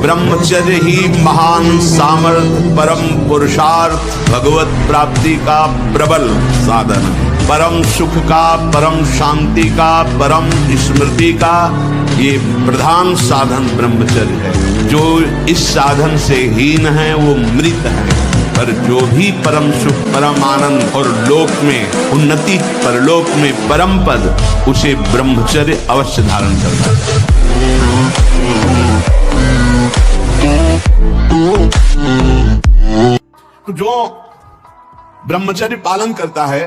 ब्रह्मचर्य ही महान सामर्थ्य, परम पुरुषार्थ, भगवत प्राप्ति का प्रबल साधन है। परम सुख का, परम शांति का, परम स्मृति का ये प्रधान साधन ब्रह्मचर्य है। जो इस साधन से हीन है वो मृत है, पर जो भी परम सुख, परम आनंद और लोक में उन्नति, परलोक में परम पद, उसे ब्रह्मचर्य अवश्य धारण करना है। तो जो ब्रह्मचर्य पालन करता है,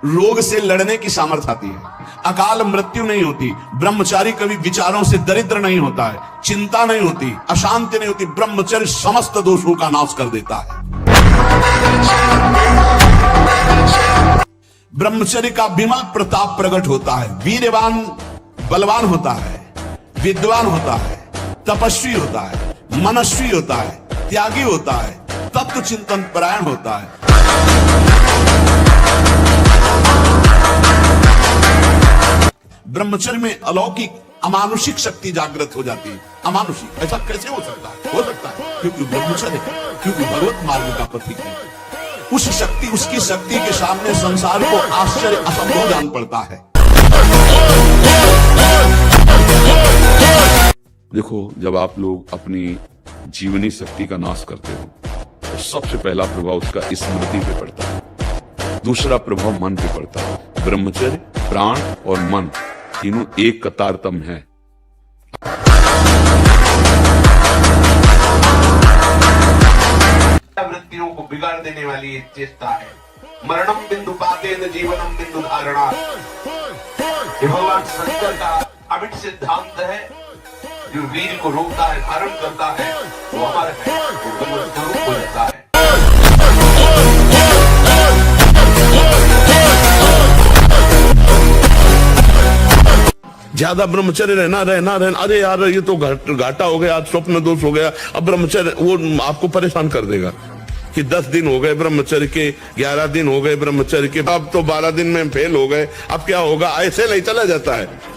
रोग से लड़ने की सामर्थ्य आती है, अकाल मृत्यु नहीं होती। ब्रह्मचारी कभी विचारों से दरिद्र नहीं होता है, चिंता नहीं होती, अशांति नहीं होती। ब्रह्मचर्य समस्त दोषों का नाश कर देता है। ब्रह्मचर्य का विमल प्रताप प्रकट होता है। वीरवान बलवान होता है, विद्वान होता है, तपस्वी होता है, मनस्वी होता है, त्यागी होता है, तत्व चिंतन परायण होता है। ब्रह्मचर्य में अलौकिक अमानुषिक शक्ति जागृत हो जाती है। अमानुषिक ऐसा कैसे हो सकता है? हो सकता है क्योंकि ब्रह्मचर्य है, क्योंकि भगवत मार्ग का प्रतीक है। उस शक्ति, उसकी शक्ति के सामने संसार को आश्चर्य असंभव जान पड़ता है। देखो, जब आप लोग अपनी जीवनी शक्ति का नाश करते हो तो सबसे पहला प्रभाव उसका स्मृति पे पड़ता है, दूसरा प्रभाव मन पे पड़ता है। ब्रह्मचर्य प्राण और मन तीनों एक कतारतम है। वृत्तियों को बिगाड़ देने वाली एक चेष्टा है। मरणम बिंदु पाते न जीवनम बिंदु धारणा। ये भगवान शंकर का अमिट सिद्धांत है। जो वीर को रोकता है, धारण करता है, वो अमर है, वो भगवत स्वरूप हो जाता है। ज्यादा ब्रह्मचर्य रहना अरे यार ये तो घाटा हो गया, आज स्वप्न दोष हो गया। अब ब्रह्मचर्य वो आपको परेशान कर देगा कि 10 दिन हो गए ब्रह्मचर्य के, 11 दिन हो गए ब्रह्मचर्य के, अब तो 12 दिन में फेल हो गए, अब क्या होगा? ऐसे नहीं चला जाता है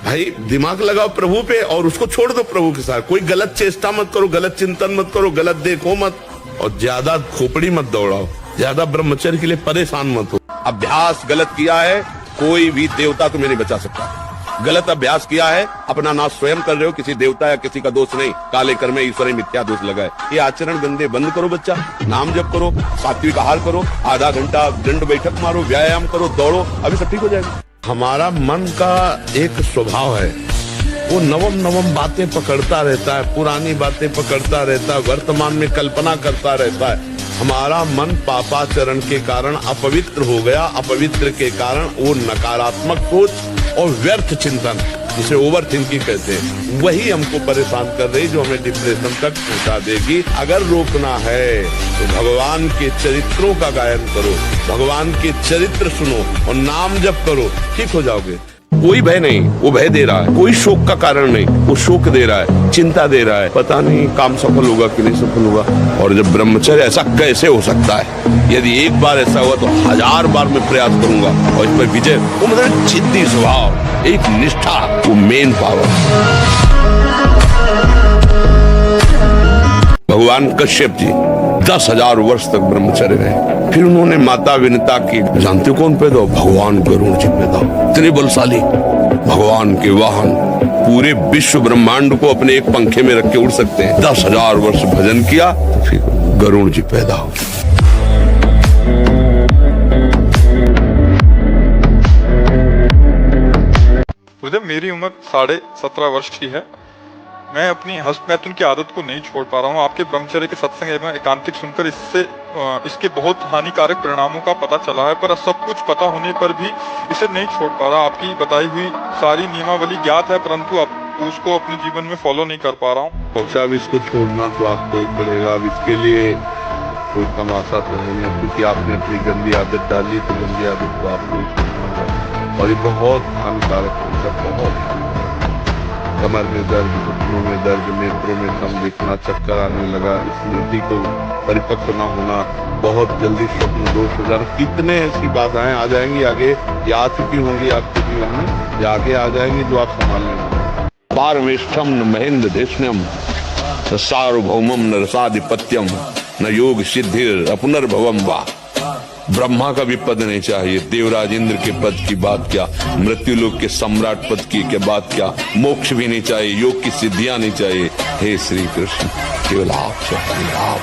भाई। दिमाग लगाओ प्रभु पे और उसको छोड़ दो प्रभु के साथ। कोई गलत चेष्टा मत करो, गलत चिंतन मत करो, गलत देखो मत, और ज्यादा खोपड़ी मत दौड़ाओ, ज्यादा ब्रह्मचर्य के लिए परेशान मत हो। अभ्यास गलत किया है, कोई भी देवता तुम्हें नहीं बचा सकता। गलत अभ्यास किया है, अपना नाश स्वयं कर रहे हो, किसी देवता या किसी का दोष नहीं। काले कर्मे ईश्वरी मिथ्या दोष लगाए। ये आचरण गंदे बंद करो बच्चा। नाम जप करो, सात्विक आहार करो, आधा घंटा दंड बैठक मारो, व्यायाम करो, दौड़ो, अभी सब ठीक हो जाएगा। हमारा मन का एक स्वभाव है, वो नवम नवम बातें पकड़ता रहता है, पुरानी बातें पकड़ता रहता है, वर्तमान में कल्पना करता रहता है। हमारा मन पापाचरण के कारण अपवित्र हो गया। अपवित्र के कारण वो नकारात्मक सोच और व्यर्थ चिंतन, जिसे ओवर थिंकिंग कहते हैं, वही हमको परेशान कर रही, जो हमें डिप्रेशन तक पहुंचा देगी। अगर रोकना है तो भगवान के चरित्रों का गायन करो, भगवान के चरित्र सुनो और नाम जप करो, ठीक हो जाओगे। कोई भय नहीं, वो भय दे रहा है। कोई शोक का कारण नहीं, वो शोक दे रहा है, चिंता दे रहा है, पता नहीं काम सफल होगा कि नहीं सफल होगा। और जब ब्रह्मचर्य, ऐसा कैसे हो सकता है? यदि एक बार ऐसा हुआ तो 1000 बार मैं प्रयास करूंगा और इस पर विजय। वो मतलब जिद्दी स्वभाव, एक निष्ठा, वो मेन पावर। भगवान कश्यप जी 10,000 वर्ष तक ब्रह्मचर्य रहे। फिर उन्होंने माता विनता की, जानते हो कौन पैदा हो? भगवान गरुड़ जी पैदा हो। इतने बलशाली, भगवान के वाहन, पूरे विश्व ब्रह्मांड को अपने एक पंखे में रख के उड़ सकते हैं। 10,000 वर्ष भजन किया तो फिर गरुड़ जी पैदा हो। मेरी उम्र 17.5 वर्ष की है। मैं अपनी हस्त मैथुन की आदत को नहीं छोड़ पा रहा हूँ। आपके ब्रह्मचर्य के सत्संग एवं एकांतिक सुनकर इसके बहुत हानिकारक परिणामों का पता चला है, पर सब कुछ पता होने पर भी इसे नहीं छोड़ पा रहा। आपकी बताई हुई सारी नियमावली ज्ञात है, परंतु अब उसको अपने जीवन में फॉलो नहीं कर पा रहा हूँ। अब इसको छोड़ना तो आपको ही पड़ेगा। अब इसके लिए कोई तमाशा तो नहीं है, क्योंकि आपने अपनी गंदी आदत डाली, तो गंदी आदत को आपको ही छोड़ना है। और ये बहुत हानिकारक होता है, बहुत। कमर में दर्द, घुटनों में दर्द, नेत्रों में कम दिखना, चक्कर आने लगा, स्मृति को परिपक्व न होना, बहुत जल्दी स्वप्न दोष हो जाना, कितने ऐसी बाधाएं आ जाएंगी आगे, या आ चुकी होंगी आपके जीवन में, या आगे आ जाएंगी, जो आप संभालने। पारमेष्ठम महेंद्र देशनम सार्वभौमम न रसाधिपत्यम न योग सिद्धिर अपुनर्भवम वा। ब्रह्मा का भी पद नहीं चाहिए, देवराज इंद्र के पद की बात क्या, मृत्यु लोक के सम्राट पद की के बात क्या, मोक्ष भी नहीं चाहिए, योग की सिद्धियां नहीं चाहिए। हे श्री कृष्ण, केवल आप चाहिए, आप।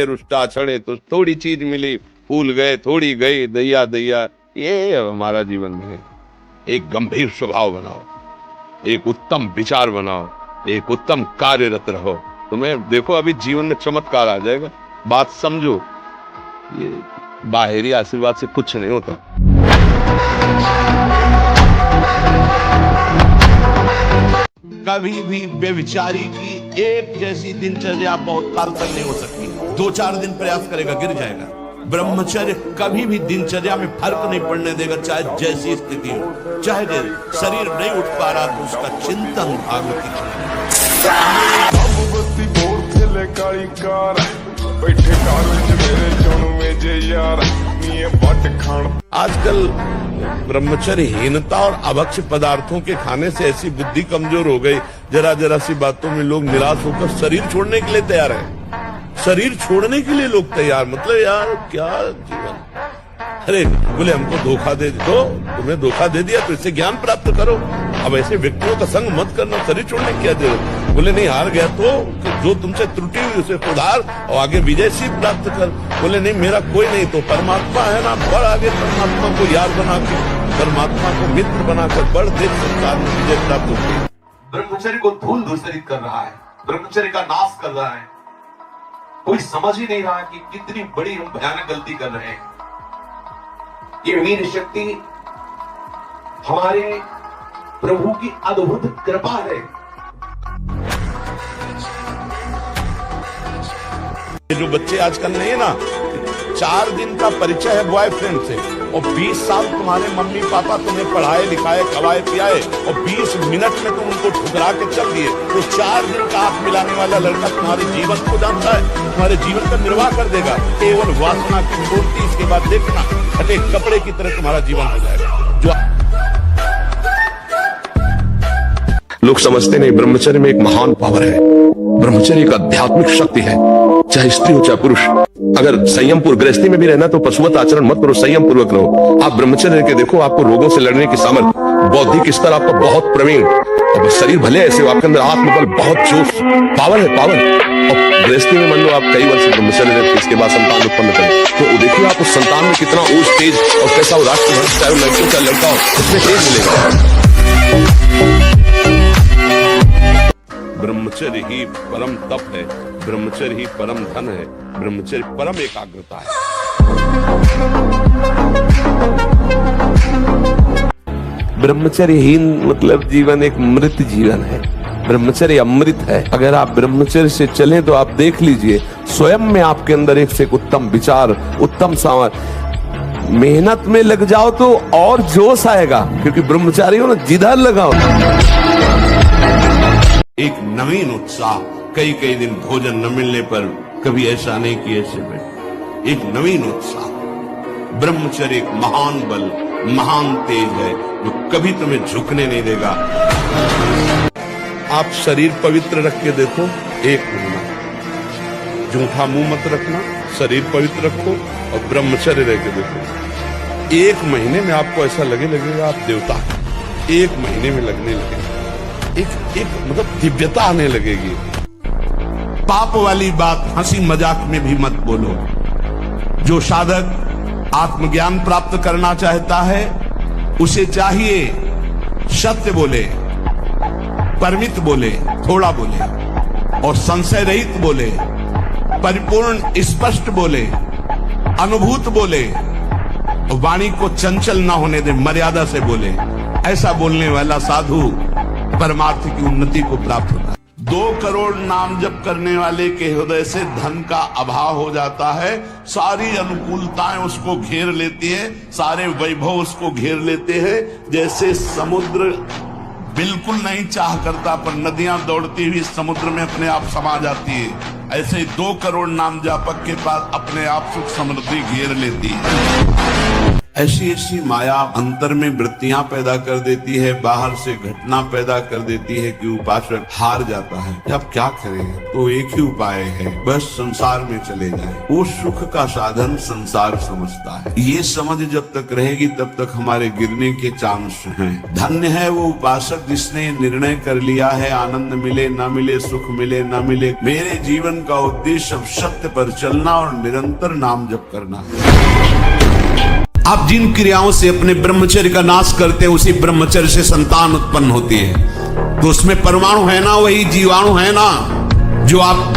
रुष्टा छड़े तो थोड़ी चीज मिली, फूल गए थोड़ी गई, दैया दैया। ये हमारा जीवन में एक गंभीर स्वभाव बनाओ, एक उत्तम विचार बनाओ, एक उत्तम कार्यरत रहो, तुम्हें देखो अभी जीवन में चमत्कार आ जाएगा। बात समझो, ये बाहरी आशीर्वाद से कुछ नहीं होता। कभी भी व्यभिचारी की एक जैसी दिनचर्या बहुत काल तक नहीं हो सकती। 2-4 दिन प्रयास करेगा, गिर जाएगा। ब्रह्मचर्य कभी भी दिनचर्या में फर्क नहीं पड़ने देगा, चाहे जैसी स्थिति हो। चाहे शरीर नहीं उठ पा रहा तो उसका चिंतन भागवती आजकल ब्रह्मचर्यहीनता और अभक्ष्य पदार्थों के खाने से ऐसी बुद्धि कमजोर हो गई, जरा जरा सी बातों में लोग निराश होकर शरीर छोड़ने के लिए तैयार है। शरीर छोड़ने के लिए लोग तैयार, मतलब यार क्या जीवन। अरे बोले हमको धोखा दे दो, तुम्हें धोखा दे दिया तो इससे ज्ञान प्राप्त करो। अब ऐसे व्यक्तियों का संग मत करना, शरीर छोड़ने की क्या जरूरत। बोले नहीं, हार गया तो जो तुमसे त्रुटि हुई उसे सुधार और आगे विजय सिद्ध प्राप्त कर। बोले नहीं, मेरा कोई नहीं तो परमात्मा है ना, बढ़ आगे परमात्मा को याद बना के, परमात्मा को मित्र बनाकर बढ़, देख संसार में विजय प्राप्त होती है। ब्रह्मचर्य को धूल धूसरित कर रहा है, ब्रह्मचर्य का नाश कर रहा है। कोई समझ ही नहीं रहा कि कितनी बड़ी हम भयानक गलती कर रहे हैं। ये वीर शक्ति हमारे प्रभु की अद्भुत कृपा है। जो बच्चे आजकल नहीं है ना, 4 दिन का परिचय है बॉयफ्रेंड से और 20 साल तुम्हारे मम्मी पापा तुम्हें पढ़ाए लिखाए खवाए पियाए और 20 मिनट में तुम उनको ठुकरा के चल दिए, तो 4 दिन का हाथ मिलाने वाला लड़का तुम्हारे जीवन को जानता है, तुम्हारे जीवन का निर्वाह कर देगा। केवल वासना की पूर्ति, इसके बाद देखना फटे कपड़े की तरह तुम्हारा जीवन हो जाएगा। जो लोग समझते नहीं, ब्रह्मचर्य में एक महान पावर है। ब्रह्मचर्य एक आध्यात्मिक शक्ति है, चाहे स्त्री हो चाहे पुरुष। अगर संयमपूर्वक गृहस्थी में भी रहना तो पशुवत आचरण मत करो, संयम पूर्वक रहो। आप ब्रह्मचर्य के देखो, आपको रोगों से लड़ने की सामर्थ्य, बौद्धिक स्तर आपका बहुत प्रवीण, और शरीर भले ऐसे हो, आपके अंदर आत्मबल, बहुत जोश, पावर है, पावर। और गृहस्थी में मान लो आप कई वर्ष ब्रह्मचर्य रहते, इसके बाद संतान उत्पन्न करें, तो देखिए आप उस संतान में कितना ऊर्ज, तेज और कैसा वो राष्ट्रभक्त, चाहे वो लड़की चाहे लड़का हो, उसमें तेज मिलेगा। ब्रह्मचर्य ही परम तप है, ब्रह्मचर्य ही परम धन है, ब्रह्मचर्य परम एकाग्रता है। ब्रह्मचर्यहीन मतलब जीवन एक मृत जीवन है, ब्रह्मचर्य अमृत है। अगर आप ब्रह्मचर्य से चलें तो आप देख लीजिए स्वयं में आपके अंदर एक से एक उत्तम विचार, उत्तम सामर्थ्य। मेहनत में लग जाओ तो और जोश आएगा, क्योंकि ब्रह्मचारी हो ना, जिधर लगाओ एक नवीन उत्साह। कई दिन भोजन न मिलने पर कभी ऐसा नहीं कि ऐसे में एक नवीन उत्साह। ब्रह्मचर्य एक महान बल, महान तेज है जो कभी तुम्हें झुकने नहीं देगा। आप शरीर पवित्र रख के देखो, 1 महीना झूठा मुंह मत रखना, शरीर पवित्र रखो और ब्रह्मचर्य रह के देखो। 1 महीने में आपको ऐसा लगेगा आप देवता, 1 महीने में लगने लगेगा, एक मतलब दिव्यता आने लगेगी। पाप वाली बात हंसी मजाक में भी मत बोलो। जो साधक आत्मज्ञान प्राप्त करना चाहता है उसे चाहिए सत्य बोले, परिमित बोले, थोड़ा बोले और संशय रहित बोले, परिपूर्ण स्पष्ट बोले, अनुभूत बोले, वाणी को चंचल ना होने दे, मर्यादा से बोले। ऐसा बोलने वाला साधु परमार्थ की उन्नति को प्राप्त होता है। 2 करोड़ नाम जप करने वाले के हृदय से धन का अभाव हो जाता है, सारी अनुकूलताएं उसको घेर लेती है, सारे वैभव उसको घेर लेते हैं। जैसे समुद्र बिल्कुल नहीं चाह करता पर नदियां दौड़ती हुई समुद्र में अपने आप समा जाती है, ऐसे ही 2 करोड़ नाम जापक के पास अपने आप सुख समृद्धि घेर लेती है। ऐसी ऐसी माया अंतर में वृत्तियां पैदा कर देती है, बाहर से घटना पैदा कर देती है कि उपासक हार जाता है। अब क्या करें, तो एक ही उपाय है, बस संसार में चले जाएं। वो सुख का साधन संसार समझता है। ये समझ जब तक रहेगी तब तक हमारे गिरने के चांस हैं। धन्य है वो उपासक जिसने निर्णय कर लिया है, आनंद मिले ना मिले, सुख मिले ना मिले, मेरे जीवन का उद्देश्य अब सत्य पर चलना और निरंतर नाम जप करना है। आप जिन क्रियाओं से अपने ब्रह्मचर्य का नाश करते हैं, उसी ब्रह्मचर्य से संतान उत्पन्न होती है। तो उसमें परमाणु है ना, वही जीवाणु है ना, जो आप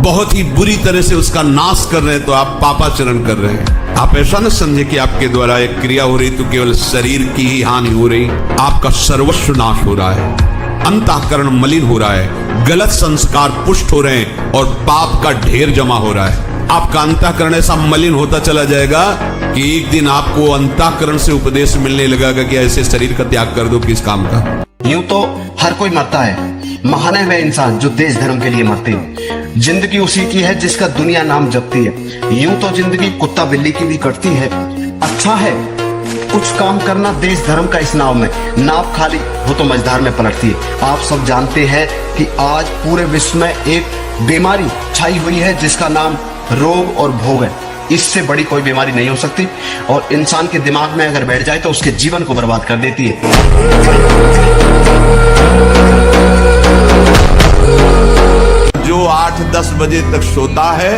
बहुत ही बुरी तरह से उसका नाश कर रहे हैं, तो आप पापाचरण कर रहे हैं। आप ऐसा न समझे कि आपके द्वारा एक क्रिया हो रही तो केवल शरीर की ही हानि हो रही, आपका सर्वस्व नाश हो रहा है, अंतःकरण मलिन हो रहा है, गलत संस्कार पुष्ट हो रहे हैं और पाप का ढेर जमा हो रहा है। आपका अंतःकरण ऐसा मलिन होता चला जाएगा कि एक दिन आपको अंतःकरण से उपदेश मिलने लगेगा कि ऐसे शरीर का त्याग कर दो, किस काम का। यूं तो हर कोई मरता है, महान है वह इंसान जो देश धर्म के लिए मरते हैं। जिंदगी उसी की है जिसका दुनिया नाम जपती है। यूं तो जिंदगी कुत्ता बिल्ली की भी कटती है। अच्छा है कुछ काम करना देश धर्म का इस नाव में, नाव खाली हो तो मझधार में पलटती है। आप सब जानते हैं कि आज पूरे विश्व में एक बीमारी छाई हुई है जिसका नाम रोग और भोग है। इससे बड़ी कोई बीमारी नहीं हो सकती और इंसान के दिमाग में अगर बैठ जाए तो उसके जीवन को बर्बाद कर देती है। जो 8-10 बजे तक सोता है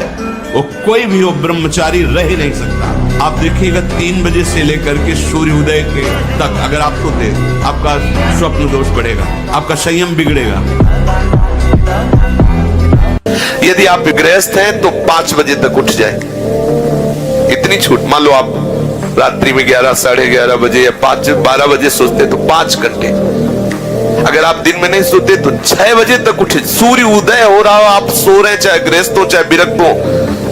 वो कोई भी हो ब्रह्मचारी रह ही नहीं सकता। आप देखिएगा 3 बजे से लेकर के सूर्योदय के तक अगर आप सोते, आपका स्वप्न दोष बढ़ेगा, आपका संयम बिगड़ेगा। यदि आप गृहस्थ हैं तो 5 बजे तक उठ जाए, इतनी छूट। मान लो आप रात्रि में 11, 11:30 बजे या 12 बजे सोते तो 5 घंटे। अगर आप दिन में नहीं सोते तो 6 बजे तक उठे। सूर्य उदय हो रहा हो, आप सो रहे, चाहे गृहस्थ हो चाहे विरक्त हो,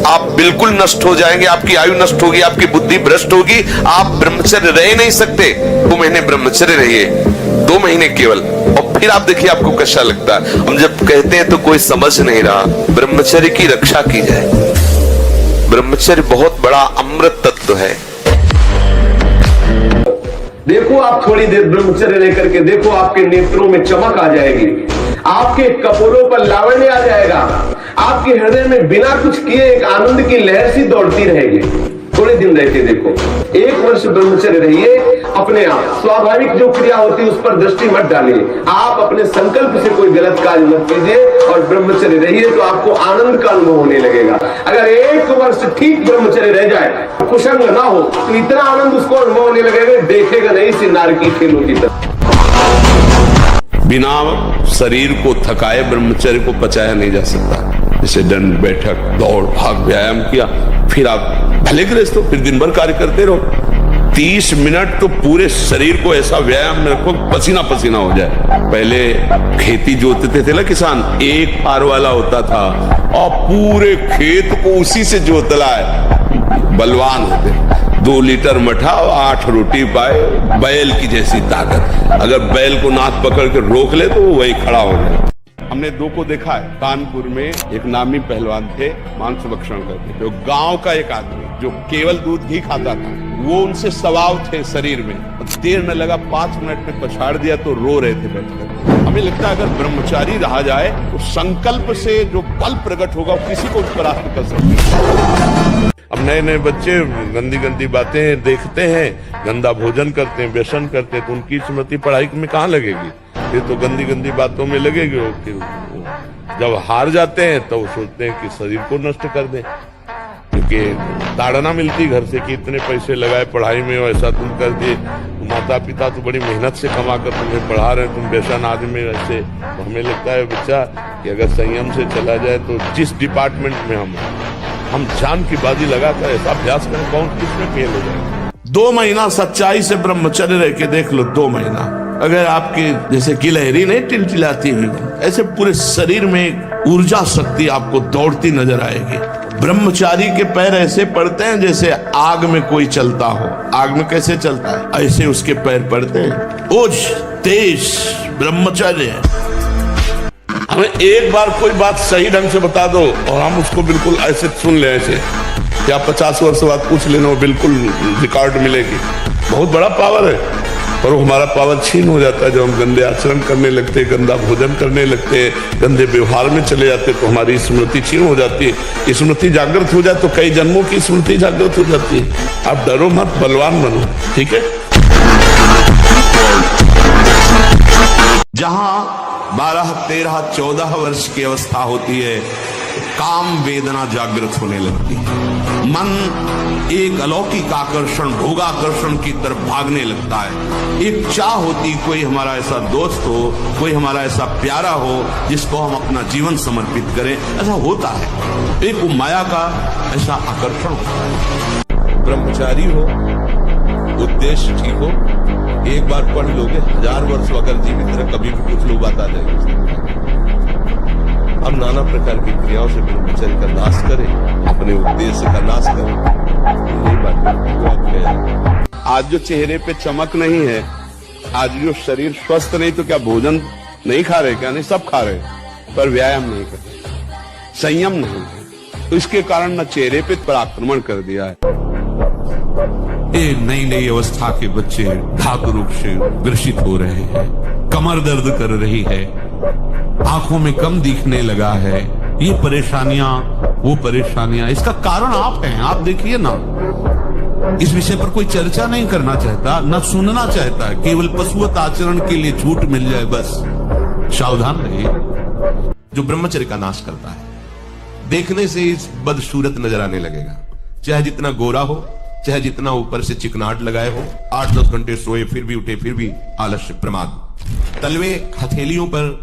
आप बिल्कुल नष्ट हो जाएंगे, आपकी आयु नष्ट होगी, आपकी बुद्धि भ्रष्ट होगी, आप ब्रह्मचर्य रह नहीं सकते। 2 महीने ब्रह्मचर्य रहिए, 2 महीने केवल, और फिर आप देखिए आपको कैसा लगता है। हम जब कहते हैं तो कोई समझ नहीं रहा, ब्रह्मचर्य की रक्षा की जाए। ब्रह्मचर्य बहुत बड़ा अमृत तत्व है। देखो आप थोड़ी देर ब्रह्मचर्य लेकर के देखो, आपके नेत्रों में चमक आ जाएगी, आपके कपोलों पर लावण्य आ जाएगा, आपके हृदय में बिना कुछ किए एक आनंद की लहर सी दौड़ती रहेगी। थोड़े दिन रहते देखो, 1 वर्ष ब्रह्मचर्य रहिए, अपने आप स्वाभाविक जो क्रिया होती है उस पर दृष्टि मत डालिए। आप अपने संकल्प से कोई गलत कार्य मत कीजिए और ब्रह्मचर्य रहिए, तो आपको आनंद का अनुभव होने लगेगा। अगर 1 वर्ष ठीक ब्रह्मचर्य रह जाए, कुसंग ना हो, तो इतना आनंद उसको अनुभव होने लगेगा, देखेगा नहीं सी नारकी खेलों की तरह। बिना शरीर को थकाए ब्रह्मचर्य को पचाया नहीं जा सकता। जैसे दंड बैठक, दौड़ भाग, व्यायाम किया, फिर आप भले गृहस्थ हो, फिर दिन भर कार्य करते रहो। 30 मिनट तो पूरे शरीर को ऐसा व्यायाम में रखो, पसीना पसीना हो जाए। पहले खेती जोतते थे ना किसान, एक फार वाला होता था और पूरे खेत को उसी से जोतला है, बलवान होते। 2 लीटर मठा और 8 रोटी पाए, बैल की जैसी ताकत। अगर बैल को नाक पकड़ के रोक ले तो वो वही खड़ा हो जाए। हमने 2 को देखा है। कानपुर में एक नामी पहलवान थे, मांस भक्षण करते, जो गांव का एक आदमी जो केवल दूध घी खाता था, वो उनसे सवाल थे शरीर में। देर न लगा, 5 मिनट में पछाड़ दिया तो रो रहे थे बैठकर। हमें लगता है अगर ब्रह्मचारी रहा जाए तो संकल्प से जो बल प्रकट होगा किसी को परास्त कर सकते हैं। अब नए नए बच्चे गंदी गंदी बातें देखते हैं, गंदा भोजन करते हैं, व्यसन करते हैं, तो उनकी स्मृति पढ़ाई में कहाँ लगेगी? ये तो गंदी गंदी बातों में लगेगी। फिर जब हार जाते हैं तो वो सोचते हैं कि शरीर को नष्ट कर दें, क्योंकि ताड़ना मिलती घर से कि इतने पैसे लगाए पढ़ाई में, ऐसा तुम कर दिए। माता पिता तो बड़ी मेहनत से कमा कर तुम्हें पढ़ा रहे हैं, तुम व्यसन आदमी ऐसे। तो हमें लगता है बच्चा कि अगर संयम से चला जाए तो जिस डिपार्टमेंट में हम जान की बाजी लगाकर ऐसा अभ्यास करें, कौन किसमें फेल हो जाए। 2 महीना सच्चाई से ब्रह्मचर्य रह के देख लो, 2 महीना। अगर आपके जैसे गिलहरी नहीं टिलटिलाती हुई, ऐसे पूरे शरीर में ऊर्जा शक्ति आपको दौड़ती नजर आएगी। ब्रह्मचारी के पैर ऐसे पड़ते हैं जैसे आग में कोई चलता हो। आग में कैसे चलता है, ऐसे उसके पैर पड़ते हैं। ओज तेज ब्रह्मचर्य है। हमें एक बार कोई बात सही ढंग से बता दो और हम उसको बिल्कुल ऐसे सुन ले, ऐसे या 50 वर्ष बाद पूछ लेना, वो बिल्कुल रिकॉर्ड मिलेगी। बहुत बड़ा पावर है, और वो हमारा पावर छीन हो जाता है जब हम गंदे आचरण करने लगते, गंदा भोजन करने लगते, गंदे व्यवहार में चले जाते, तो हमारी स्मृति छीन हो जाती है। स्मृति जागृत हो जाए तो कई जन्मों की स्मृति जागृत हो जाती है। आप डरो मत, बलवान बनो, ठीक है। जहां 12, 13, 14 वर्ष की अवस्था होती है, काम वेदना जागृत होने लगती है। मन एक अलौकिक आकर्षण, भोगाकर्षण की तरफ भागने लगता है। एक चाह होती, कोई हमारा ऐसा दोस्त हो, कोई हमारा ऐसा प्यारा हो जिसको हम अपना जीवन समर्पित करें। ऐसा होता है, एक माया का ऐसा आकर्षण होता है। ब्रह्मचारी हो, उद्देश्य ठीक हो, एक बार पढ़ लोगे, 1000 वर्ष अगर जीवित रहे, कभी भी कुछ लोग बता देंगे। हम नाना प्रकार की क्रियाओं से ब्रह्मचर्य का नाश करें, अपने उद्देश्य का नाश करें। यही बात है। आज जो चेहरे पे चमक नहीं है, आज जो शरीर स्वस्थ नहीं, तो क्या भोजन नहीं खा रहे? क्या नहीं, सब खा रहे, पर व्यायाम नहीं कर रहे, संयम नहीं है। तो इसके कारण न चेहरे पे पर आक्रमण कर दिया है। ये नई नई अवस्था के बच्चे धातु रोग से ग्रसित हो रहे हैं, कमर दर्द कर रही है, आंखों में कम दिखने लगा है। ये परेशानियां, वो परेशानियां, इसका कारण आप हैं। आप देखिए ना, इस विषय पर कोई चर्चा नहीं करना चाहता, न सुनना चाहता है। केवल पशुवत आचरण के लिए छूट मिल जाए, बस। सावधान रहिए। जो ब्रह्मचर्य का नाश करता है, देखने से इस बदसूरत नजर आने लगेगा, चाहे जितना गोरा हो, चाहे जितना ऊपर से चिकनाट लगाए हो, 8-10 घंटे सोए फिर भी उठे, फिर भी आलस्य, प्रमाद, तलवे हथेलियों पर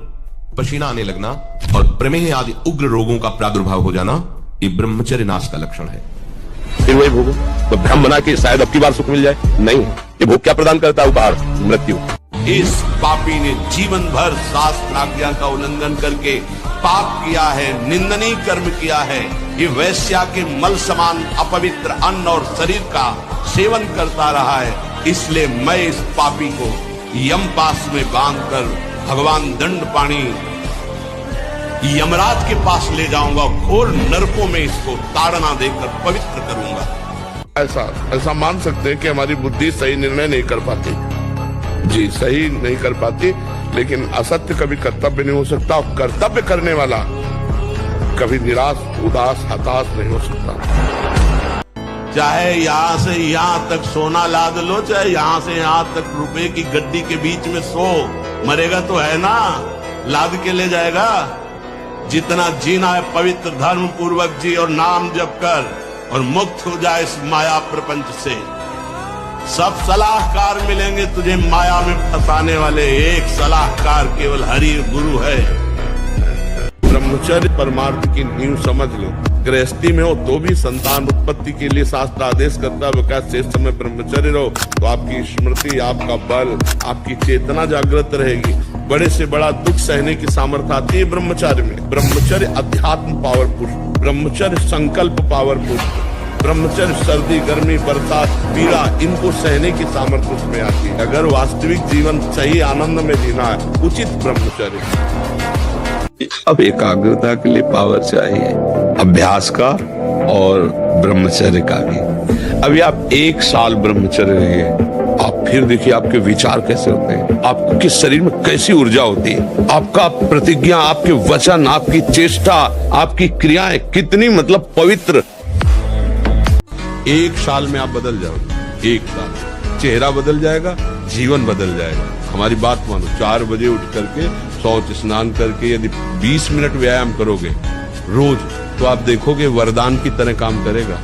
पसीना आने लगना और प्रमेह आदि उग्र रोगों का प्रादुर्भाव हो जाना, ये ब्रह्मचर्य नाश का लक्षण है। फिर वही भोगो तो भ्रम बना के शायद अब की बार सुख मिल जाए, नहीं। ये भोग क्या प्रदान करता है? उपहार, मृत्यु। इस पापी ने जीवन भर शास्त्र आज्ञा का उल्लंघन करके पाप किया है, निंदनीय कर्म किया है। ये वैश्या के मल समान अपवित्र अन्न और शरीर का सेवन करता रहा है। इसलिए मैं इस पापी को यमपास में बांधकर भगवान दंड पाणी यमराज के पास ले जाऊंगा, घोर नरकों में इसको ताड़ना देकर पवित्र करूंगा। ऐसा मान सकते हैं कि हमारी बुद्धि सही निर्णय नहीं कर पाती, जी सही नहीं कर पाती, लेकिन असत्य कभी कर्तव्य नहीं हो सकता, और कर्तव्य करने वाला कभी निराश, उदास, हताश नहीं हो सकता। चाहे यहां से यहां तक सोना लाद लो, चाहे यहां से यहां तक रुपए की गड्डी के बीच में सो, मरेगा तो है ना, लाद के ले जाएगा। जितना जीना है पवित्र धर्म पूर्वक जी और नाम जप कर, और मुक्त हो जाए इस माया प्रपंच से। सब सलाहकार मिलेंगे तुझे माया में फंसाने वाले, एक सलाहकार केवल हरि गुरु है। ब्रह्मचर्य परमार्थ की नींव समझ लो। गृहस्थी में हो तो भी संतान उत्पत्ति के लिए शास्त्र आदेश करता है, क्या शेष समय ब्रह्मचर्य रहो, तो आपकी स्मृति, आपका बल, आपकी चेतना जागृत रहेगी। बड़े से बड़ा दुख सहने की सामर्थ्य आती है ब्रह्मचर्य में। ब्रह्मचर्य अध्यात्म पावरफुल, ब्रह्मचर्य संकल्प पावरफुल, ब्रह्मचर्य सर्दी, गर्मी, बरसात, पीड़ा, इनको सहने की सामर्थ्य उसमें आती है। अगर वास्तविक जीवन सही आनंद में जीना है, उचित ब्रह्मचर्य। अब एकाग्रता के लिए पावर चाहिए, अभ्यास का और ब्रह्मचर्य का भी। अभी आप 1 साल ब्रह्मचर्य रहिए, आप फिर देखिए आपके विचार कैसे होते हैं, आपके शरीर में कैसी ऊर्जा होती है, आपका प्रतिज्ञा, आपके वचन, आपकी चेष्टा, आपकी क्रियाएं कितनी मतलब पवित्र। 1 साल में आप बदल जाओगे, 1 साल, चेहरा बदल जाएगा, जीवन बदल जाएगा। हमारी बात मानो, 4 बजे उठ करके शौच स्नान करके यदि 20 मिनट व्यायाम करोगे रोज, तो आप देखोगे वरदान की तरह काम करेगा।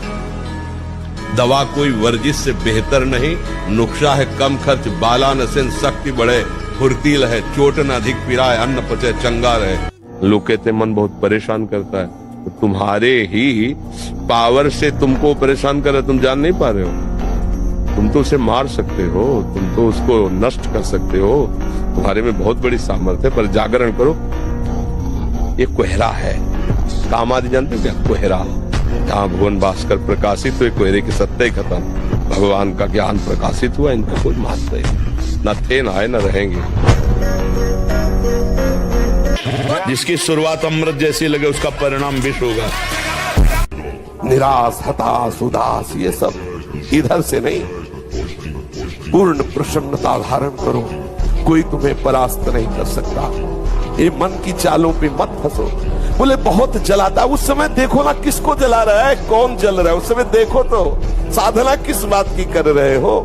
दवा कोई वर्जिश से बेहतर नहीं, नुक्शा है कम खर्च, बाला नसेन शक्ति बढ़े, फुर्तील है, चोट न अधिक पिराए, अन्न पचे चंगा रहे। लोग कहते मन बहुत परेशान करता है, तो तुम्हारे ही पावर से तुमको परेशान कर रहा है, तुम जान नहीं पा रहे हो। तुम तो उसे मार सकते हो, तुम तो उसको नष्ट कर सकते हो, तुम्हारे में बहुत बड़ी सामर्थ्य है, पर जागरण करो। ये कोहरा है, काम आदि जानते हो क्या? कोहरा, जहाँ भुवन भास्कर प्रकाशित हुए, कोहरे की सत्ता ही खत्म, भगवान का ज्ञान प्रकाशित हुआ, इनका कोई महत्व नहीं, न थे न आए न रहेंगे। जिसकी शुरुआत अमृत जैसी लगे, उसका परिणाम विष होगा। निराश, हताश, उदास, ये सब इधर से नहीं, पूर्ण प्रसन्नता धारण करो। कोई तुम्हें परास्त नहीं कर सकता। ये मन की चालों पे मत फंसो। बोले बहुत जलाता, उस समय देखो ना किसको जला रहा है, कौन जल रहा है, उस समय देखो तो साधना किस बात की कर रहे हो।